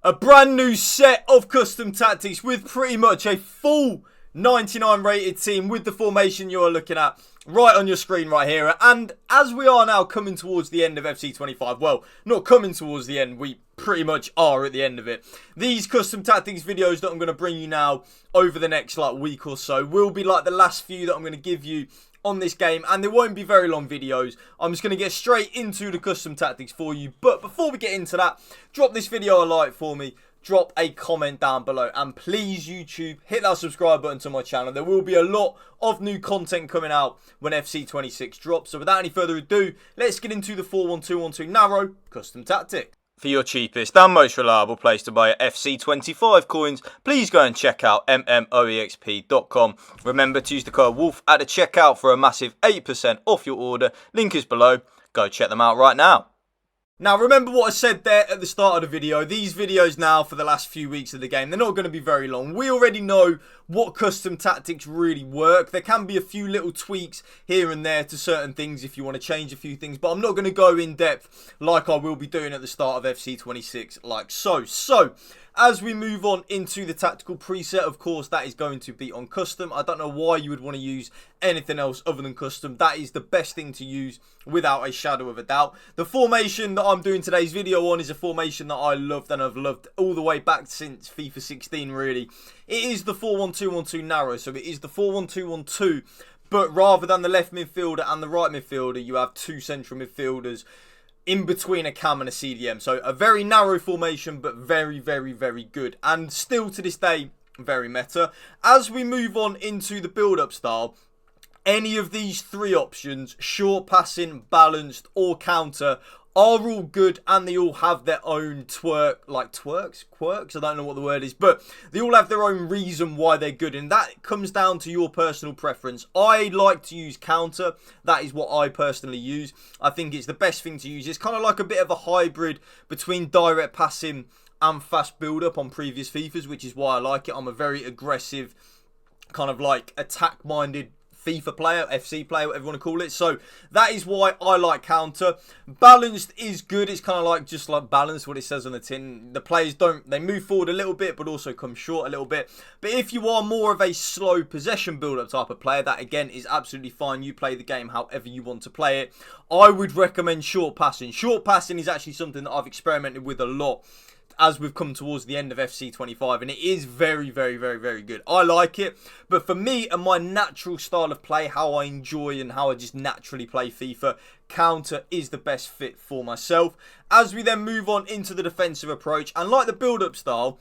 A brand new set of custom tactics with pretty much a full 99 rated team with the formation you're looking at right on your screen right here. And as we are now coming towards the end of FC 25, well, not coming towards the end, we pretty much are at the end of it. These custom tactics videos that I'm going to bring you now over the next week or so will be like the last few that I'm going to give you on this game, and they won't be very long videos. I'm just going to get straight into the custom tactics for you. But before we get into that, drop this video a like for me, drop a comment down below, and please YouTube, hit that subscribe button to my channel. There will be a lot of new content coming out when FC 26 drops. So without any further ado, let's get into the 4-1-2-1-2 narrow custom tactic. For your cheapest and most reliable place to buy FC 25 coins, please go and check out mmoexp.com. Remember to use the code WOLF at the checkout for a massive 8% off your order. Link is below. Go check them out right now. Now, remember what I said there at the start of the video. These videos now for the last few weeks of the game, they're not going to be very long. We already know what custom tactics really work. There can be a few little tweaks here and there to certain things if you want to change a few things. But I'm not going to go in depth like I will be doing at the start of FC 26 like so. So, as we move on into the tactical preset, of course, that is going to be on custom. I don't know why you would want to use anything else other than custom. That is the best thing to use without a shadow of a doubt. The formation that I'm doing today's video on is a formation that I loved and I've loved all the way back since FIFA 16, really. It is the 4-1-2-1-2 narrow, so it is the 4-1-2-1-2, but rather than the left midfielder and the right midfielder, you have two central midfielders in between a cam and a CDM. So a very narrow formation, but very, very, very good. And still to this day, very meta. As we move on into the build-up style, any of these three options, short passing, balanced, or counter, are all good, and they all have their own quirks, I don't know what the word is, but they all have their own reason why they're good, and that comes down to your personal preference. I like to use counter. That is what I personally use. I think it's the best thing to use. It's kind of like a bit of a hybrid between direct passing and fast build-up on previous FIFAs, which is why I like it. I'm a very aggressive, kind of like attack-minded FIFA player, FC player, whatever you want to call it. So that is why I like counter. Balanced is good. It's kind of like just like balanced, what it says on the tin. The players they move forward a little bit, but also come short a little bit. But if you are more of a slow possession build-up type of player, that again is absolutely fine. You play the game however you want to play it. I would recommend short passing. Short passing is actually something that I've experimented with a lot as we've come towards the end of FC 25, and it is very, very, very, very good. I like it, but for me and my natural style of play, how I enjoy and how I just naturally play FIFA, counter is the best fit for myself. As we then move on into the defensive approach, and like the build-up style,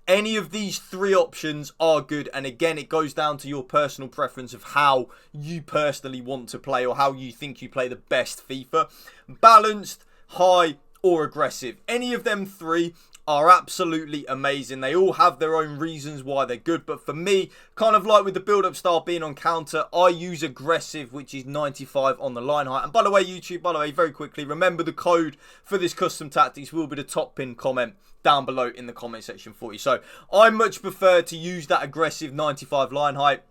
any of these three options are good, and again, it goes down to your personal preference of how you personally want to play or how you think you play the best FIFA. Balanced, high, or aggressive. Any of them three are absolutely amazing. They all have their own reasons why they're good, but for me, kind of like with the build-up style being on counter, I use aggressive, which is 95 on the line height. And by the way, YouTube, very quickly, remember the code for this custom tactics will be the top pin comment down below in the comment section for you. So I much prefer to use that aggressive 95 line height.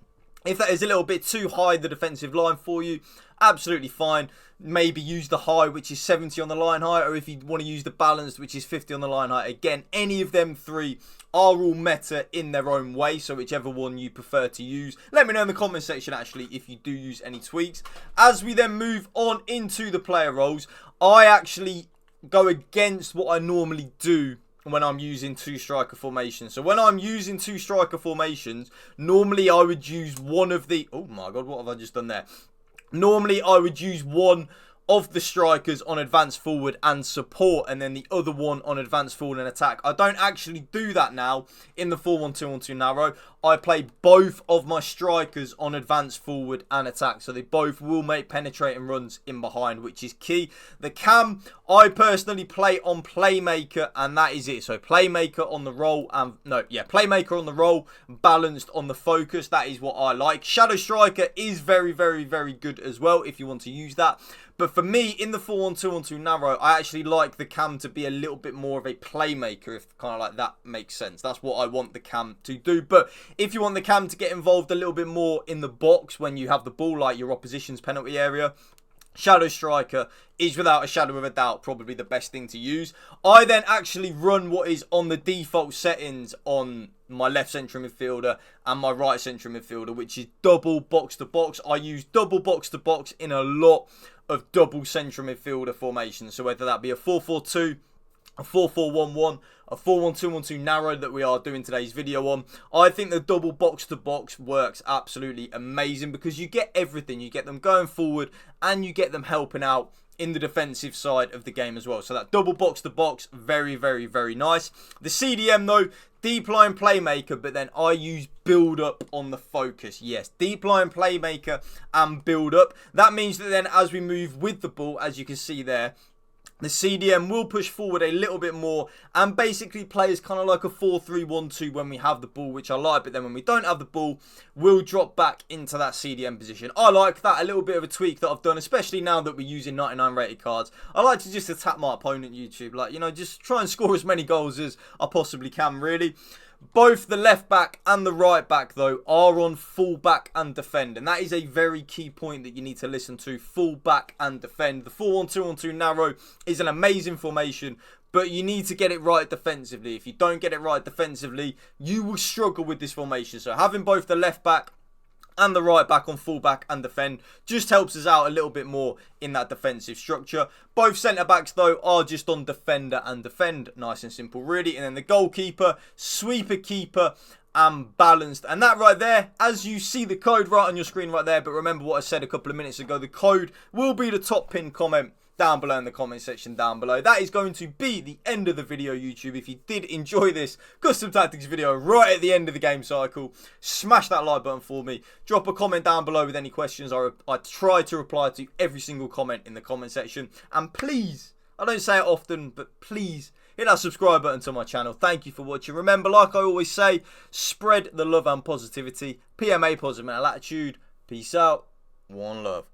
If that is a little bit too high, the defensive line for you, absolutely fine. Maybe use the high, which is 70 on the line height, or if you want to use the balanced, which is 50 on the line height. Again, any of them three are all meta in their own way, so whichever one you prefer to use. Let me know in the comment section, actually, if you do use any tweaks. As we then move on into the player roles, I actually go against what I normally do when I'm using two striker formations. So when I'm using two striker formations, normally I would use one of the... Oh my God, what have I just done there? Normally I would use one of the strikers on advance forward and support, and then the other one on advance forward and attack. I don't actually do that now in the 4-1-2-1-2 narrow. I play both of my strikers on advance forward and attack, so they both will make penetrating runs in behind, which is key. The cam, I personally play on playmaker, and that is it. So playmaker on the roll, playmaker on the roll, balanced on the focus. That is what I like. Shadow striker is very, very, very good as well if you want to use that. But for me, in the 4-1-2-1-2 narrow, I actually like the cam to be a little bit more of a playmaker, if kind of like that makes sense. That's what I want the cam to do. But if you want the cam to get involved a little bit more in the box when you have the ball, like your opposition's penalty area, shadow striker is without a shadow of a doubt probably the best thing to use. I then actually run what is on the default settings on my left central midfielder and my right central midfielder, which is double box to box. I use double box to box in a lot of double central midfielder formations. So whether that be a 4-4-2, a 4-4-1-1, a 4-1-2-1-2 narrow that we are doing today's video on, I think the double box to box works absolutely amazing because you get everything. You get them going forward and you get them helping out in the defensive side of the game as well. So that double box to box, very, very, very nice. The CDM though, deep line playmaker, but then I use build up on the focus. Yes, deep line playmaker and build up. That means that then as we move with the ball, as you can see there, the CDM will push forward a little bit more and basically plays kind of like a 4-3-1-2 when we have the ball, which I like. But then when we don't have the ball, we'll drop back into that CDM position. I like that, a little bit of a tweak that I've done, especially now that we're using 99 rated cards. I like to just attack my opponent, YouTube. Like, you know, just try and score as many goals as I possibly can, really. Both the left back and the right back, though, are on full back and defend. And that is a very key point that you need to listen to. Full back and defend. The 4-1-2-1-2 narrow is an amazing formation, but you need to get it right defensively. If you don't get it right defensively, you will struggle with this formation. So having both the left back and the right back on full back and defend just helps us out a little bit more in that defensive structure. Both centre backs though are just on defender and defend, nice and simple really. And then the goalkeeper, sweeper keeper and balanced. And that right there, as you see the code right on your screen right there, but remember what I said a couple of minutes ago, the code will be the top pinned comment down below in the comment section down below. That is going to be the end of the video, YouTube. If you did enjoy this custom tactics video right at the end of the game cycle, smash that like button for me. Drop a comment down below with any questions. I try to reply to every single comment in the comment section. And please, I don't say it often, but please hit that subscribe button to my channel. Thank you for watching. Remember, like I always say, spread the love and positivity. PMA, positive mental attitude. Peace out. One love.